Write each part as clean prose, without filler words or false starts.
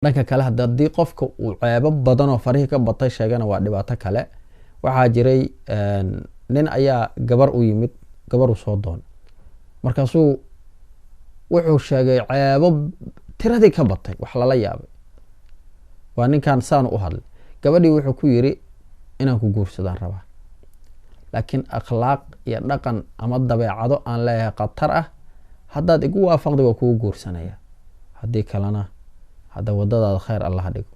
dhanka kale haddii qofka uu ceebo badan oo farihi ka batay sheegana waa dhibaato kale. waxaa jiray nin ayaa gabar u yimid, gabar u soo doon, markaasuu wuxuu sheegay ceebo tiradii ka batay, wax lala yaabay. waa ninkan saan u hadlay, gabadhii wuxuu ku yiri inaan ku guursadaan rabaa, laakiin akhlaaq iyo dhaqan ama dabeecado aan leeyahay khatar ah, haddaad igu waafaqday waa kugu guursanaya, haddii kalena hadda wadadaada khayr allah dhigo.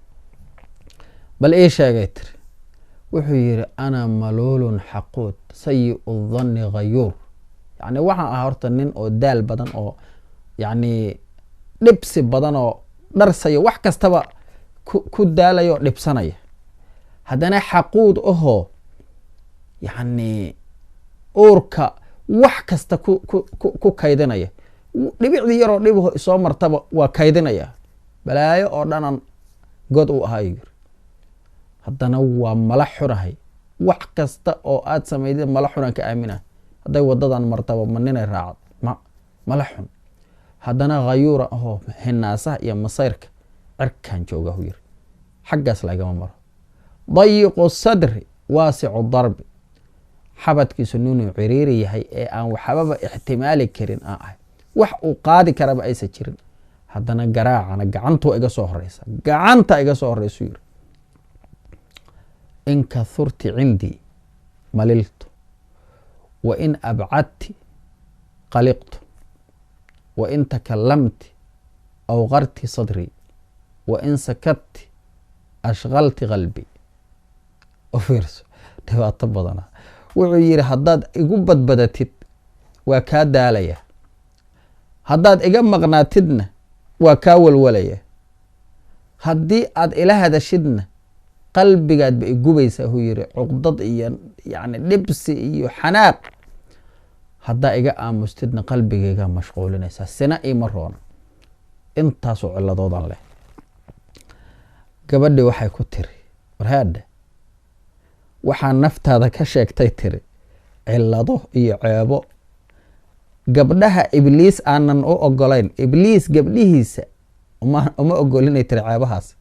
bal ii sheegay tiri, wuxuu yiri ana maluulun xaquud sayi dhanni ghayuur. yani waxaan ahaa horta nin oo daal badan oo yani dhibsi badan oo dharsaya, wax kastaba ku daalayo dhibsanaya, haddana xaquud ahoo yani uurka wax kasta ku kaydinaya, dhibicdii yaroo dhibaho isoo martaba waa kaydinaya, balaayo oo dhanan god u ahaa yiri. haddana waa mala xunahay, wax kasta oo aad samaydid mala xunan ka aamina, hadday wadadan martaba ma ninay raacad mala xun. haddana khayuura ahoo hinaasaha iyo masayrka cirkaan joogahu yiri, xaggaas lagama maro. dayiqu sadri waasicu darbi, xabadkiisu ninuu ciriiri yahay ee aan waxbaba ixtimaali karin aan ahay, wax uu qaadi karaba aysa jirin, haddana garaacana gacantu iga soo horeysa, gacanta iga soo horeysu yiri. in kahurti cindii maliltu, wa in abcadti qaliqtu, wa in takalamti awqarti sadrii, wa in sakadti ashqalti qalbi. u fiirso, dhibaato badana. wuxuu yiri haddaad igu badbadatid waa kaa daalaya, haddaad iga maqnaatidna waa kaa walwalaya, haddii aad ila hadashidna qalbigaadba igubaysaa huu yiri, cuqdad iyo yani dhibsi iyo xanaaq. haddaa iga aamustidna qalbigayga mashquulinaysaa, sina ima roona. intaasoo ciladoodan leh. gabadhii waxay ku tiri, warhaadha waxaa naftaada ka sheegtay tiri cilado iyo ceebo gabdhaha ibliis aanan u ogolayn, ibliis gabdhihiisa uma ogolinay tiri ceebahaas.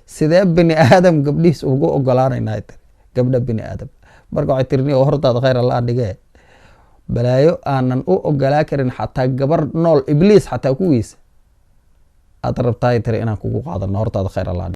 sidee bini aadam gabdhihiis ugu ogolaanaynaa tiri, gabdha bini aadam. marka waxay tiri niyo hortaada khayr alla dhigee, balaayo aanan u ogolaa karin xataa gabar nool ibliis xataa kuwiisa aad rabtaa tiri inaan kugu qaadano, hortaada khayr alla